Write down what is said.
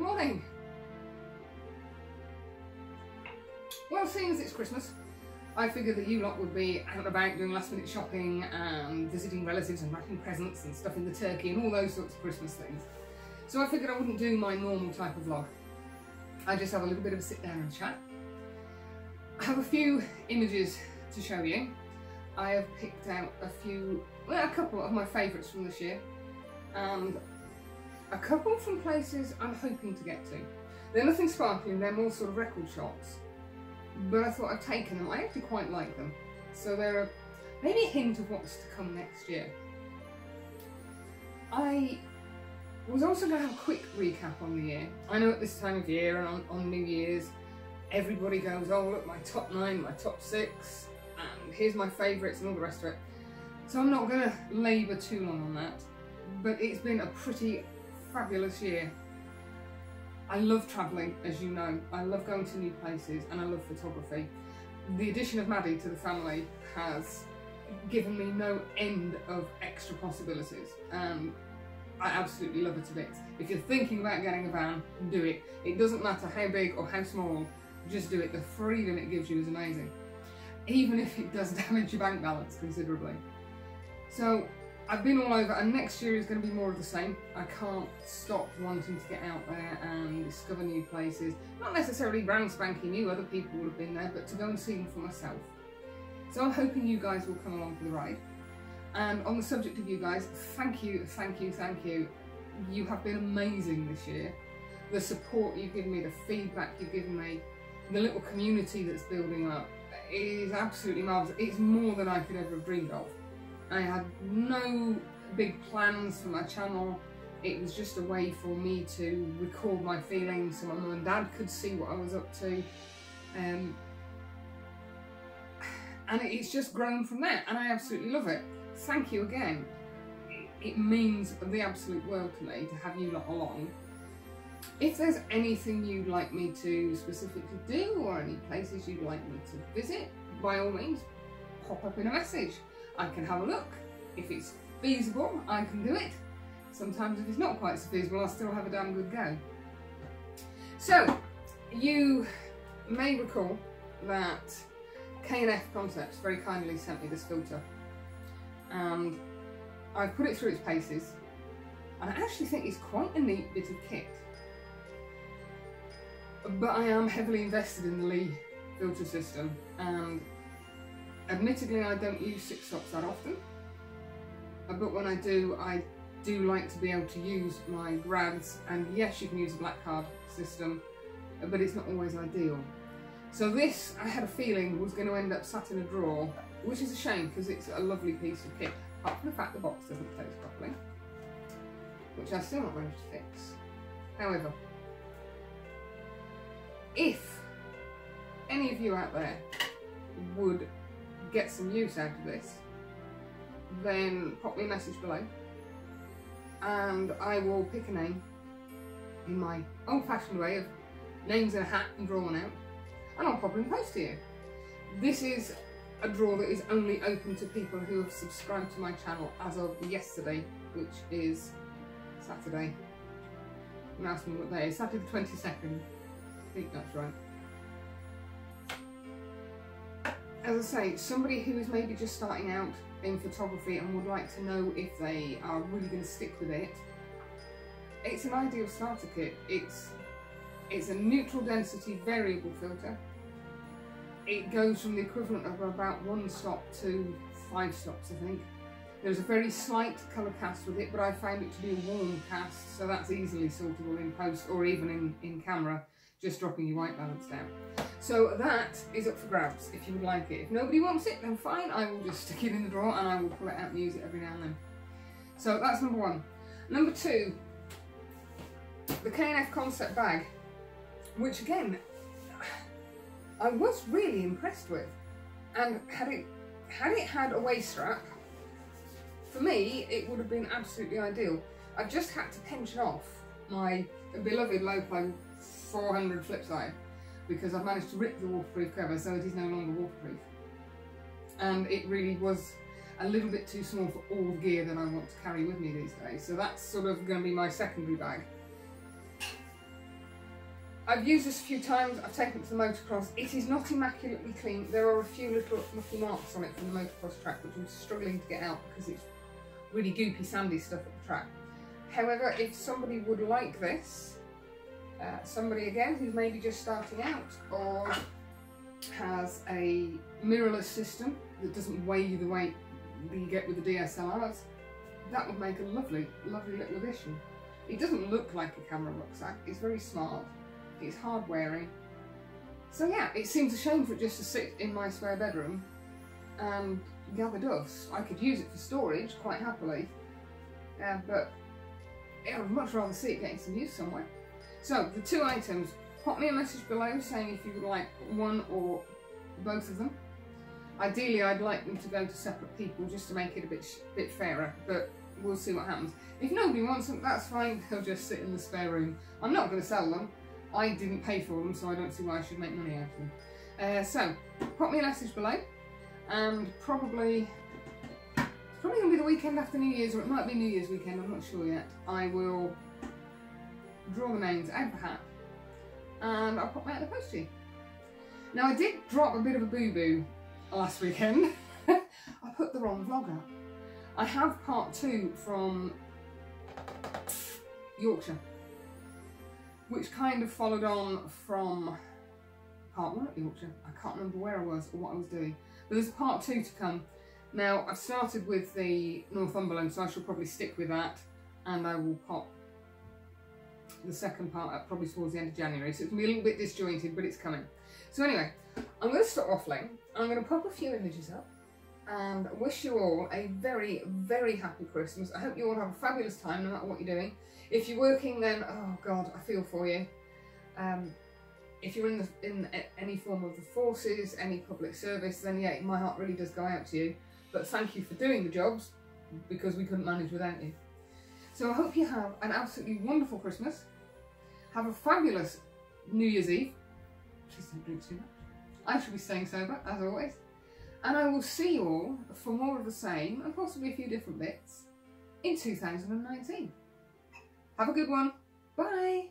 morning. Well, seeing as it's Christmas, I figured that you lot would be out and about doing last minute shopping and visiting relatives and wrapping presents and stuffing the turkey and all those sorts of Christmas things. So I figured I wouldn't do my normal type of vlog. I just have a little bit of a sit down and chat. I have a few images to show you. I have picked out a couple of my favourites from this year and a couple from places I'm hoping to get to. They're nothing sparkling, they're more sort of record shots, but I thought I'd taken them. I actually quite like them. So they're maybe a hint of what's to come next year. I was also going to have a quick recap on the year. I know at this time of year and on New Year's, everybody goes, oh look, my top 9, my top 6, and here's my favourites and all the rest of it. So I'm not going to labour too long on that, but it's been a pretty fabulous year. I love travelling, as you know. I love going to new places and I love photography. The addition of Maddie to the family has given me no end of extra possibilities, and I absolutely love it to bits. If you're thinking about getting a van, do it. It doesn't matter how big or how small, just do it. The freedom it gives you is amazing, even if it does damage your bank balance considerably. So I've been all over, and next year is going to be more of the same. I can't stop wanting to get out there and discover new places. Not necessarily brand spanking new, other people would have been there, but to go and see them for myself. So I'm hoping you guys will come along for the ride. And on the subject of you guys, thank you, thank you, thank you. You have been amazing this year. The support you've given me, the feedback you've given me, the little community that's building up is absolutely marvellous. It's more than I could ever have dreamed of. I had no big plans for my channel. It was just a way for me to record my feelings so my mum and dad could see what I was up to. And it's just grown from there, and I absolutely love it. Thank you again. It means the absolute world to me to have you lot along. If there's anything you'd like me to specifically do or any places you'd like me to visit, by all means, pop up in a message. I can have a look. If it's feasible, I can do it. Sometimes if it's not quite so feasible, I'll still have a damn good go. So, you may recall that K&F Concepts very kindly sent me this filter, and I've put it through its paces, and I actually think it's quite a neat bit of kit. But I am heavily invested in the Lee filter system, and admittedly I don't use 6-stops that often, but when I do like to be able to use my grads, and yes, you can use a black card system, but it's not always ideal. So this, I had a feeling, was going to end up sat in a drawer, which is a shame because it's a lovely piece of kit, apart from the fact the box doesn't close properly, which I've still not managed to fix. However, if any of you out there would get some use out of this, then pop me a message below and I will pick a name in my old-fashioned way of names in a hat and draw one out, and I'll pop it in post to you. This is a drawer that is only open to people who have subscribed to my channel as of yesterday, which is Saturday. Don't ask me what day it is. Saturday the 22nd. I think that's right. As I say, somebody who is maybe just starting out in photography and would like to know if they are really going to stick with it, it's an ideal starter kit. It's a neutral density variable filter. It goes from the equivalent of about 1 stop to 5 stops, I think. There's a very slight colour cast with it, but I found it to be a warm cast, so that's easily sortable in post or even in camera, just dropping your white balance down. So that is up for grabs if you would like it. If nobody wants it, then fine, I will just stick it in the drawer and I will pull it out and use it every now and then. So that's number 1. Number 2, the K&F Concept bag, which again, I was really impressed with. And had it had a waist strap, for me, it would have been absolutely ideal. I just had to pension off my beloved Lopo 400 flip side because I've managed to rip the waterproof cover so it is no longer waterproof. And it really was a little bit too small for all the gear that I want to carry with me these days. So that's sort of going to be my secondary bag. I've used this a few times, I've taken it to the motocross. It is not immaculately clean. There are a few little mucky marks on it from the motocross track, which I'm struggling to get out because it's really goopy, sandy stuff at the track. However, if somebody would like this, somebody again who's maybe just starting out or has a mirrorless system that doesn't weigh you the weight that you get with the DSLRs, that would make a lovely, lovely little addition. It doesn't look like a camera rucksack, it's very smart, it's hard wearing. So yeah, it seems a shame for it just to sit in my spare bedroom and gather dust. I could use it for storage quite happily, but yeah, I'd much rather see it getting some use somewhere. So the two items, pop me a message below saying if you would like one or both of them. Ideally I'd like them to go to separate people just to make it a bit fairer, but we'll see what happens. If nobody wants them, that's fine, they'll just sit in the spare room. I'm not going to sell them, I didn't pay for them, so I don't see why I should make money out of them. So, pop me a message below, and it's probably going to be the weekend after New Year's, or it might be New Year's weekend, I'm not sure yet. I will draw the names out of a hat, and I'll pop them out in the post to you. Now I did drop a bit of a boo-boo last weekend. I put the wrong vlog up. I have part 2 from Yorkshire, which kind of followed on from part 1 at Yorkshire. I can't remember where I was or what I was doing, but there's part 2 to come. Now I've started with the Northumberland, so I shall probably stick with that, and I will pop the second part up probably towards the end of January, so it's going to be a little bit disjointed, but it's coming. So anyway, I'm going to stop waffling. I'm going to pop a few images up and wish you all a very, very happy Christmas. I hope you all have a fabulous time no matter what you're doing. If you're working, then oh god, I feel for you. If you're in any form of the forces, any public service, then yeah, my heart really does go out to you. But thank you for doing the jobs, because we couldn't manage without you. So I hope you have an absolutely wonderful Christmas. Have a fabulous New Year's Eve. Please don't drink too much. I shall be staying sober, as always. And I will see you all for more of the same, and possibly a few different bits, in 2019. Have a good one. Bye.